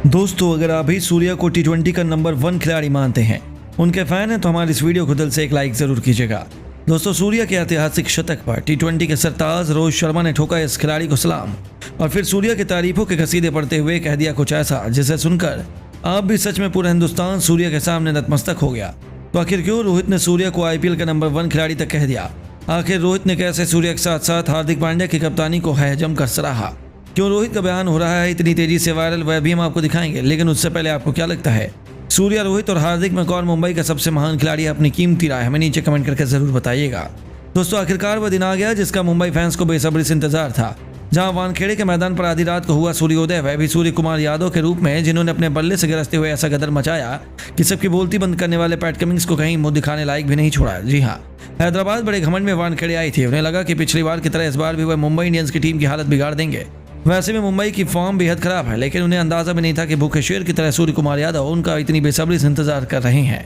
दोस्तों, अगर आप भी सूर्या को टी20 का नंबर 1 खिलाड़ी मानते हैं, उनके फैन हैं, तो हमारे इस वीडियो को दिल से एक लाइक जरूर कीजिएगा। दोस्तों, सूर्या के ऐतिहासिक शतक पर टी20 के सरताज रोहित शर्मा ने ठोका इस खिलाड़ी को सलाम और फिर सूर्या की तारीफों के कसीदे पढ़ते हुए कह दिया कुछ ऐसा जिसे सुनकर आप भी सच में पूरा हिंदुस्तान सूर्या के सामने नतमस्तक हो गया। तो आखिर क्यों रोहित ने सूर्या को आईपीएल का नंबर 1 खिलाड़ी तक कह दिया? आखिर रोहित ने कैसे सूर्या के साथ साथ हार्दिक पांड्या की कप्तानी को है जमकर सराहा? क्यों रोहित का बयान हो रहा है इतनी तेजी से वायरल, वह भी हम आपको दिखाएंगे। लेकिन उससे पहले आपको क्या लगता है, सूर्या, रोहित और हार्दिक में कौन मुंबई का सबसे महान खिलाड़ी है? अपनी कीमती राय हमें नीचे कमेंट करके जरूर बताइएगा। दोस्तों, आखिरकार वह दिन आ गया जिसका मुंबई फैंस को बेसब्री से इंतजार था, जहां वानखेड़े के मैदान पर आधी रात को हुआ सूर्योदय, वह भी सूर्य कुमार यादव के रूप में, जिन्होंने अपने बल्ले से गरजते हुए ऐसा गदर मचाया कि सबकी बोलती बंद करने वाले पैट कमिंग्स को कहीं मुंह दिखाने लायक भी नहीं छोड़ा। जी हाँ, हैदराबाद बड़े घमंड में वानखेड़े आई थी। उन्हें लगा कि पिछली बार की तरह इस बार भी वह मुंबई इंडियंस की टीम की हालत बिगाड़ देंगे। वैसे में मुंबई की फॉर्म बेहद खराब है, लेकिन उन्हें अंदाजा भी नहीं था कि भूखे शेर की तरह सूर्य कुमार यादव उनका इतनी बेसब्री से इंतजार कर रहे हैं।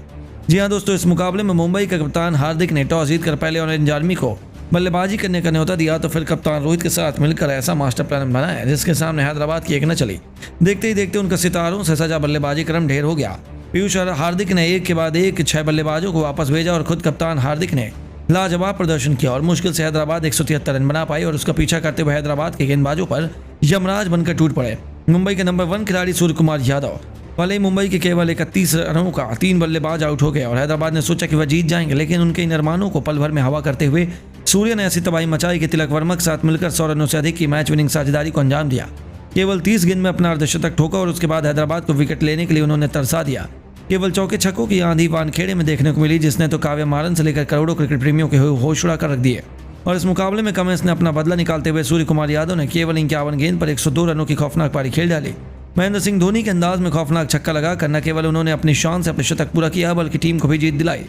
जी हाँ दोस्तों, इस मुकाबले में मुंबई का कप्तान हार्दिक ने टॉस जीतकर पहले ऑरेंज आर्मी को बल्लेबाजी करने का न्योता दिया, तो फिर कप्तान रोहित के साथ मिलकर ऐसा मास्टर प्लान बनाया जिसके सामने हैदराबाद की एक न चली। देखते ही देखते उनका सितारों से सजा बल्लेबाजी क्रम ढेर हो गया। पीयूष और हार्दिक ने एक के बाद एक 6 बल्लेबाजों को वापस भेजा और खुद कप्तान हार्दिक ने लाजवाब प्रदर्शन किया और मुश्किल से हैदराबाद 173 रन बना पाई और उसका पीछा करते हुए हैदराबाद के गेंदबाजों पर यमराज बनकर टूट पड़े मुंबई के नंबर 1 खिलाड़ी सूर्य कुमार यादव। पहले ही मुंबई के केवल 31 रनों का 3 बल्लेबाज आउट हो गए और हैदराबाद ने सोचा कि वह जीत जाएंगे, लेकिन उनके इन अरमानों को पल भर में हवा करते हुए सूर्य ने ऐसी तबाही मचाई कि तिलक वर्मा के साथ मिलकर 100 रनों से अधिक की मैच विनिंग साझेदारी को अंजाम दिया। केवल 30 गेंद में अपना अर्धशतक ठोका और उसके बाद हैदराबाद को विकेट लेने के लिए उन्होंने तरसा दिया। केवल चौके छक्कों की आंधी वानखेड़े में देखने को मिली, जिसने तो काव्य मारन से लेकर करोड़ों क्रिकेट प्रेमियों के होश उड़ा कर रख दिए। और इस मुकाबले में कमिंस ने अपना बदला निकालते हुए सूर्य कुमार यादव ने केवल 51 गेंद पर 102 रनों की खौफनाक पारी खेल डाली। महेंद्र सिंह धोनी के अंदाज में खौफनाक छक्का लगाकर न केवल उन्होंने अपनी शान से अपने शतक पूरा किया, बल्कि टीम को भी जीत दिलाई।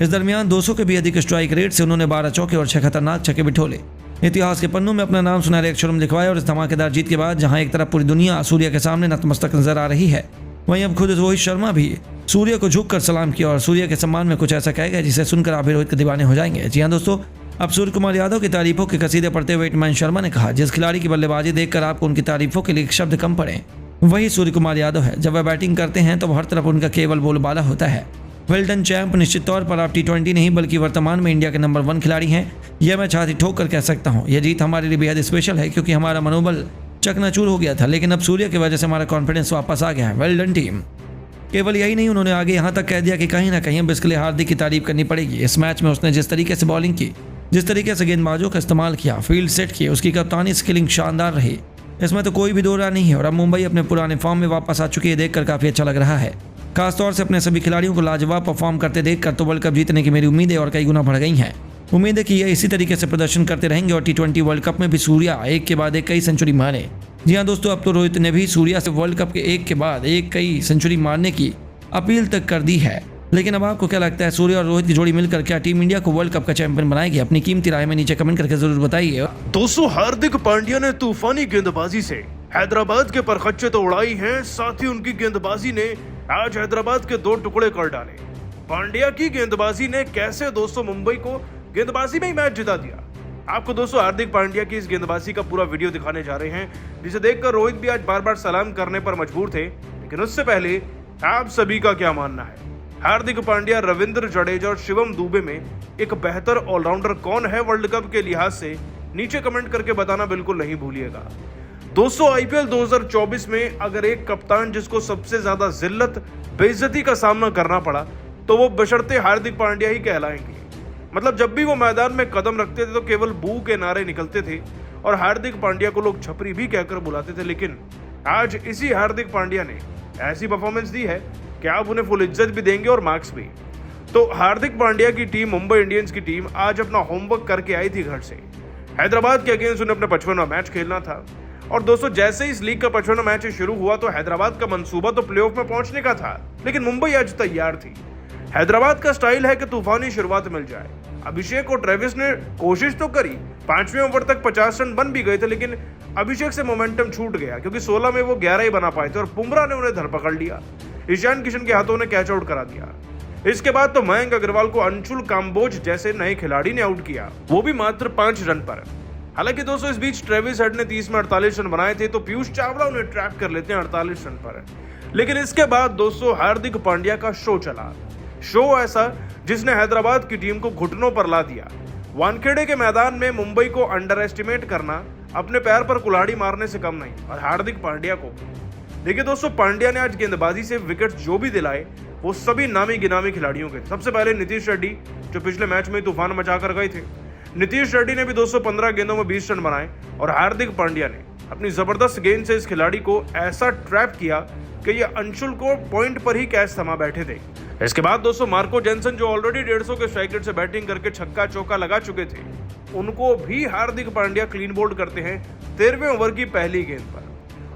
इस दरमियान 200 के भी अधिक स्ट्राइक रेट से उन्होंने 12 चौके और 6 खतरनाक छक्के बिठोले। इतिहास के पन्नों में अपना नाम सुनहरे अक्षरों में लिखवाया। और इस धमाकेदार जीत के बाद जहां एक तरफ पूरी दुनिया सूर्य के सामने नतमस्तक नजर आ रही है, वहीं अब खुद रोहित शर्मा भी सूर्य को झुककर सलाम किया और सूर्य के सम्मान में कुछ ऐसा कहेगा जिसे सुनकर आप भी रोहित के दीवाने हो जाएंगे। जी हाँ दोस्तों, अब सूर्य कुमार यादव की तारीफों के कसीदे पढ़ते हुए हिटमैन शर्मा ने कहा, जिस खिलाड़ी की बल्लेबाजी देखकर आपको उनकी तारीफों के लिए एक शब्द कम पड़े, वही सूर्य कुमार यादव है। जब वह बैटिंग करते हैं तो हर तरफ उनका केवल बोलबाला होता है। वेल डन चैंप, निश्चित तौर पर आप टी20 नहीं बल्कि वर्तमान में इंडिया के नंबर 1 खिलाड़ी हैं। यह मैं छाती ठोक कर कह सकता हूँ। यह जीत हमारे लिए बेहद स्पेशल है, क्योंकि हमारा मनोबल चकनाचूर हो गया था, लेकिन अब सूर्य की वजह से हमारा कॉन्फिडेंस वापस आ गया है। Well done team. केवल यही नहीं, उन्होंने आगे यहाँ तक कह दिया कि कहीं ना कहीं अब इसके लिए हार्दिक की तारीफ करनी पड़ेगी। इस मैच में उसने जिस तरीके से बॉलिंग की, जिस तरीके से गेंदबाजों का इस्तेमाल किया, फील्ड सेट किए, उसकी कप्तानी स्किलिंग शानदार रही, इसमें तो कोई भी दो राय नहीं है। और अब मुंबई अपने पुराने फॉर्म में वापस आ चुकी है, देखकर काफी अच्छा लग रहा है। खासतौर से अपने सभी खिलाड़ियों को लाजवाब परफॉर्म करते देखकर तो वर्ल्ड कप जीतने की मेरी उम्मीदें और कई गुना बढ़ गई हैं। उम्मीद है कि ये इसी तरीके से प्रदर्शन करते रहेंगे और टी20 वर्ल्ड कप में भी सूर्या एक के बाद एक कई सेंचुरी मारे। जी हाँ दोस्तों, अब तो रोहित ने भी सूर्या से वर्ल्ड कप के एक के बाद एक कई सेंचुरी मारने की अपील तक कर दी है। लेकिन अब आपको क्या लगता है, सूर्य और रोहित की जोड़ी मिलकर क्या टीम इंडिया को वर्ल्ड कप का चैंपियन बनाएगी? अपनी कीमती राय में नीचे कमेंट करके जरूर बताइए। दोस्तों, हार्दिक पांड्या ने तूफानी गेंदबाजी से हैदराबाद के परखच्चे तो उड़ाई हैं, साथ ही उनकी गेंदबाजी ने आज हैदराबाद के 2 टुकड़े कर डाले। पांड्या की गेंदबाजी ने कैसे दोस्तों मुंबई को गेंदबाजी में ही मैच जिता दिया। आपको दोस्तों हार्दिक पांड्या की इस गेंदबाजी का पूरा वीडियो दिखाने जा रहे हैं, जिसे देखकर रोहित भी आज बार बार सलाम करने पर मजबूर थे। लेकिन उससे पहले आप सभी का क्या मानना है? हार्दिक पांड्या, रविंद्र जडेजा और शिवम दुबे में एक बेहतर ऑलराउंडर कौन है वर्ल्ड कप के लिहाज से? नीचे कमेंट करके बताना बिल्कुल नहीं भूलिएगा। दोस्तों, आईपीएल 2024 में अगर एक कप्तान जिसको सबसे ज्यादा जिल्लत, बेइज्जती का सामना करना पड़ा, तो वो बशर्ते हार्दिक पांड्या ही कहलाएंगे। मतलब जब भी वो मैदान में कदम रखते थे तो केवल बू के नारे निकलते थे और हार्दिक पांड्या को लोग छपरी भी कहकर बुलाते थे। लेकिन आज इसी हार्दिक पांड्या ने ऐसी परफॉर्मेंस दी है कि आप उन्हें फुल इज्जत भी देंगे और मार्क्स भी। तो हार्दिक पांड्या की टीम, मुंबई इंडियंस की टीम, आज अपना होमवर्क करके आई थी घर से। हैदराबाद के अगेंस्ट उन्हें अपना 55वां मैच खेलना था। और दोस्तों, जैसे ही इस लीग का 55वां मैच शुरू हुआ तो हैदराबाद का मंसूबा तो प्लेऑफ में पहुंचने का था, लेकिन मुंबई आज तैयार थी। हैदराबाद का स्टाइल है कि तूफानी शुरुआत मिल जाए। अभिषेक और ट्रेविस ने कोशिश तो करी, 5वें ओवर तक 50 रन बन भी गए थे, लेकिन अभिषेक से मोमेंटम छूट गया क्योंकि 16 में वो 11 ही बना पाए थे और बुमराह ने उन्हें धरपकड़ लिया। ईशान किशन के हाथों ने कैच आउट करा दिया। इसके बाद तो मयंक अग्रवाल को अंशुल काम्बोज जैसे नए खिलाड़ी ने आउट किया, वो भी मात्र 5 रन पर। हालांकि दोस्तों, इस बीच ट्रेविस हेड ने 30 में 48 रन बनाए थे, तो पीयूष चावला उन्हें ट्रैप कर लेते हैं 48 रन पर। लेकिन इसके बाद दोस्तों हार्दिक पांड्या का शो चला। शो ऐसा जिसने हैदराबाद की टीम को घुटनों पर ला दिया। वानखेड़े के मैदान में मुंबई को अंडर एस्टिमेट करना अपने पैर पर कुल्हाड़ी मारने से कम नहीं, और हार्दिक पांड्या को देखिए दोस्तों, पांड्या ने आज गेंदबाजी से विकेट जो भी दिलाए वो सभी नामी गिनामी खिलाड़ियों के। सबसे पहले नीतीश रेड्डी जो पिछले मैच में तूफान मचाकर गए थे। नीतीश रेड्डी ने भी 215 गेंदों में 20 रन बनाए, और हार्दिक पांड्या ने अपनी जबरदस्त गेंद से इस खिलाड़ी को ऐसा ट्रैप किया कि ये अंशुल को पॉइंट पर ही कैच थमा बैठे थे। इसके बाद दोस्तों मार्को जेनसन जो ऑलरेडी 150 के स्ट्राइक रेट से बैटिंग करके छक्का चौका लगा चुके थे, उनको भी हार्दिक पांड्या क्लीन बोल्ड करते हैं 13वें ओवर की पहली गेंद पर।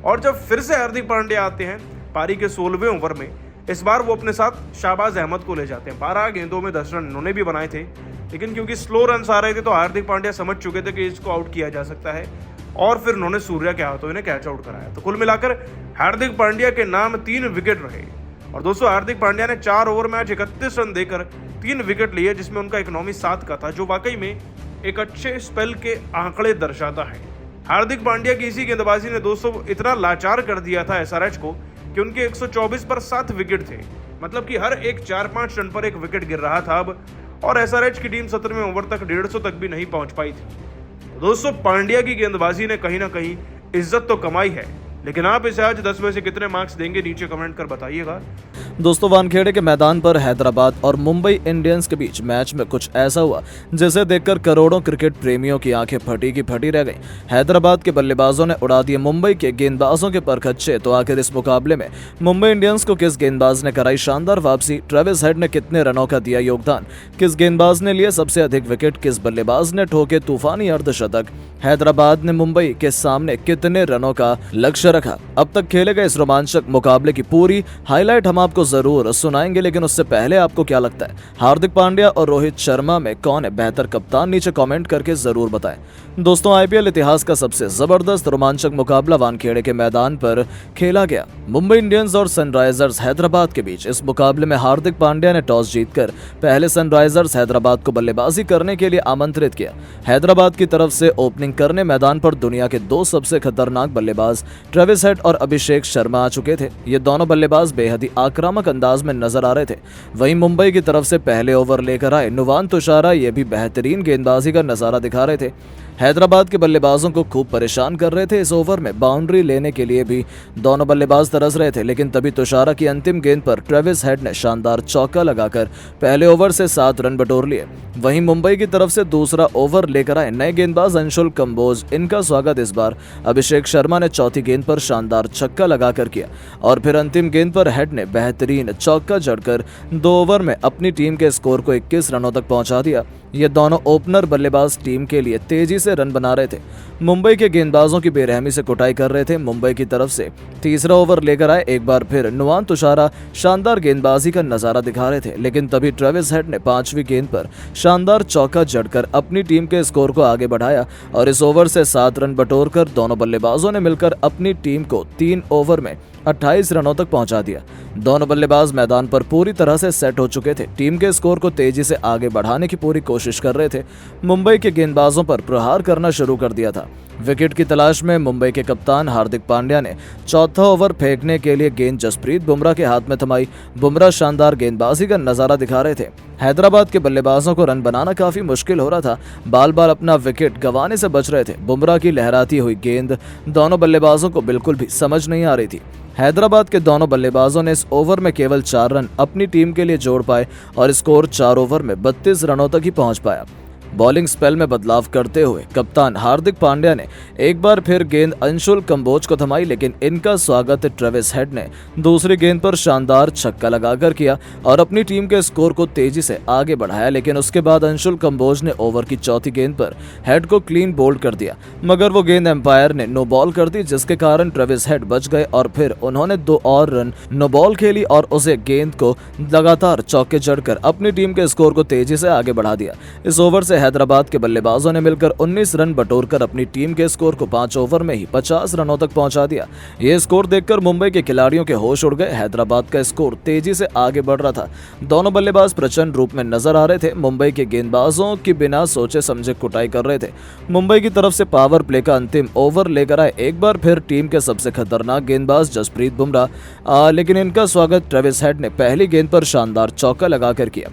और जब फिर से हार्दिक पांड्या आते हैं पारी के 16वें ओवर में, इस बार वो अपने साथ शाहबाज अहमद को ले जाते हैं। 12 गेंदों में 10 रन इन्होंने भी बनाए थे, लेकिन क्योंकि स्लो रन आ रहे थे तो हार्दिक पांड्या समझ चुके थे कि इसको आउट किया जा सकता है, और फिर उन्होंने सूर्या के हाथों इन्हें कैच आउट कराया। तो कुल मिलाकर हार्दिक पांड्या के नाम 3 विकेट रहे। और दोस्तों हार्दिक पांड्या ने 4 ओवर में आज 31 रन देकर 3 विकेट लिए, जिसमें उनका इकोनॉमी 7 का था, जो वाकई में एक अच्छे स्पेल के आंकड़े दर्शाता है। हार्दिक पांड्या की इसी गेंदबाजी ने दोस्तों इतना लाचार कर दिया था एसआरएच को कि उनके 124 पर 7 विकेट थे, मतलब कि हर एक 4-5 रन पर एक विकेट गिर रहा था अब, और एसआरएच की टीम 17वें ओवर तक 150 तक भी नहीं पहुंच पाई थी। दोस्तों पांड्या की गेंदबाजी ने कहीं ना कहीं इज्जत तो कमाई है, लेकिन आप इसे आज 10 में से कितने मार्क्स देंगे नीचे कमेंट कर बताइएगा। दोस्तों वानखेड़े के मैदान पर हैदराबाद और मुंबई इंडियंस के बीच मैच में कुछ ऐसा हुआ जिसे देखकर करोड़ों क्रिकेट प्रेमियों की आंखें फटी की फटी रह गईं। हैदराबाद के बल्लेबाजों ने उड़ा दिए मुंबई के गेंदबाजों के परखच्चे। तो आखिर इस मुकाबले में मुंबई इंडियंस को किस गेंदबाज ने कराई शानदार वापसी, ट्रेविस हेड ने कितने रनों का दिया योगदान, किस गेंदबाज ने लिए सबसे अधिक विकेट, किस बल्लेबाज ने ठोके तूफानी अर्धशतक, हैदराबाद ने मुंबई के सामने कितने रनों का लक्ष्य रखा। अब तक खेले गए इस रोमांचक मुकाबले की पूरी हाईलाइट हम आपको जरूर सुनाएंगे, लेकिन उससे पहले आपको क्या लगता है हार्दिक पांड्या और रोहित शर्मा में कौन है बेहतर कप्तान, नीचे कमेंट करके जरूर बताएं। दोस्तों आईपीएल इतिहास का सबसे जबरदस्त रोमांचक मुकाबला वानखेड़े के मैदान पर खेला गया। मुंबई इंडियंस और सनराइजर्स हैदराबाद के बीच इस मुकाबले में हार्दिक पांड्या ने टॉस जीतकर पहले सनराइजर्स हैदराबाद को बल्लेबाजी करने के लिए आमंत्रित किया। हैदराबाद की तरफ से ओपनिंग करने मैदान पर दुनिया के 2 सबसे खतरनाक बल्लेबाज ट्रेविस हेड और अभिषेक शर्मा आ चुके थे। ये दोनों बल्लेबाज बेहद ही आक्रामक अंदाज में नजर आ रहे थे। वहीं मुंबई की तरफ से पहले ओवर लेकर आए नुवान तुषारा ये भी बेहतरीन गेंदबाजी का नजारा दिखा रहे थे। हैदराबाद के बल्लेबाजों को खूब परेशान कर रहे थे। इस ओवर में बाउंड्री लेने के लिए भी दोनों बल्लेबाज तरस रहे थे, लेकिन तभी तुषारा की अंतिम गेंद पर ट्रेविस हेड ने शानदार चौका लगाकर पहले ओवर से 7 रन बटोर लिए। वहीं मुंबई की तरफ से दूसरा ओवर लेकर आए नए गेंदबाज अंशुल कंबोज, इनका स्वागत इस बार अभिषेक शर्मा ने चौथी गेंद पर शानदार छक्का लगाकर किया, और फिर अंतिम गेंद पर हेड ने बेहतरीन चौका जड़कर 2 ओवर में अपनी टीम के स्कोर को 21 रनों तक पहुंचा दिया। ये दोनों ओपनर बल्लेबाज टीम के लिए तेजी से रन बना रहे थे। मुंबई के गेंदबाजों की बेरहमी से कुटाई कर रहे थे। मुंबई की तरफ से तीसरा ओवर लेकर आए एक बार फिर नुवान तुषारा शानदार गेंदबाजी का नजारा दिखा रहे थे, लेकिन तभी ट्रेविस हेड ने 5वीं गेंद पर शानदार चौका जड़कर अपनी टीम के स्कोर को आगे बढ़ाया, और इस ओवर से 7 रन बटोरकर दोनों बल्लेबाजों ने मिलकर अपनी टीम को 3 ओवर में 28 रनों तक पहुंचा दिया। दोनों बल्लेबाज मैदान पर पूरी तरह से सेट हो चुके थे। टीम के स्कोर को तेजी से आगे बढ़ाने की पूरी कोशिश कर रहे थे। मुंबई के गेंदबाजों पर प्रहार करना शुरू कर दिया था। विकेट की तलाश में मुंबई के कप्तान हार्दिक पांड्या ने चौथा ओवर फेंकने के लिए गेंद जसप्रीत बुमराह के हाथ में थमाई। बुमराह शानदार गेंदबाजी का नजारा दिखा रहे थे। हैदराबाद के बल्लेबाजों को रन बनाना काफी मुश्किल हो रहा था। बाल बाल अपना विकेट गंवाने से बच रहे थे। बुमराह की लहराती हुई गेंद दोनों बल्लेबाजों को बिल्कुल भी समझ नहीं आ रही थी। हैदराबाद के दोनों बल्लेबाजों ने इस ओवर में केवल 4 रन अपनी टीम के लिए जोड़ पाए, और स्कोर 4 ओवर में 32 रनों तक ही पहुंच पाया। बॉलिंग स्पेल में बदलाव करते हुए कप्तान हार्दिक पांड्या ने एक बार फिर गेंद अंशुल कंबोज को थमाई, लेकिन इनका स्वागत ट्रेविस हेड ने दूसरी गेंद पर शानदार छक्का लगाकर किया और अपनी टीम के स्कोर को तेजी से आगे बढ़ाया। लेकिन उसके बाद अंशुल कंबोज ने ओवर की चौथी गेंद पर हेड को क्लीन बोल्ड कर दिया, मगर वो गेंद एम्पायर ने नो बॉल कर दी, जिसके कारण ट्रेविस हेड बच गए और फिर उन्होंने 2 और रन नो बॉल खेली और उसे गेंद को लगातार चौके जड़कर अपनी टीम के स्कोर को तेजी से आगे बढ़ा दिया। इस ओवर से हैदराबाद के बल्लेबाजों ने मिलकर 19 रन बटोरकर अपनी टीम के स्कोर को 5 ओवर में ही 50 रनों तक पहुंचा दिया। ये स्कोर देखकर मुंबई के खिलाड़ियों के होश उड़ गए। हैदराबाद का स्कोर तेजी से आगे बढ़ रहा था। दोनों बल्लेबाज प्रचंड रूप में नजर आ रहे थे। मुंबई के गेंदबाजों की बिना सोचे समझे कुटाई कर रहे थे। मुंबई की तरफ से पावर प्ले का अंतिम ओवर लेकर आए एक बार फिर टीम के सबसे खतरनाक गेंदबाज जसप्रीत बुमराह, लेकिन इनका स्वागत ट्रेविस हेड ने पहली गेंद पर शानदार चौका लगाकर किया।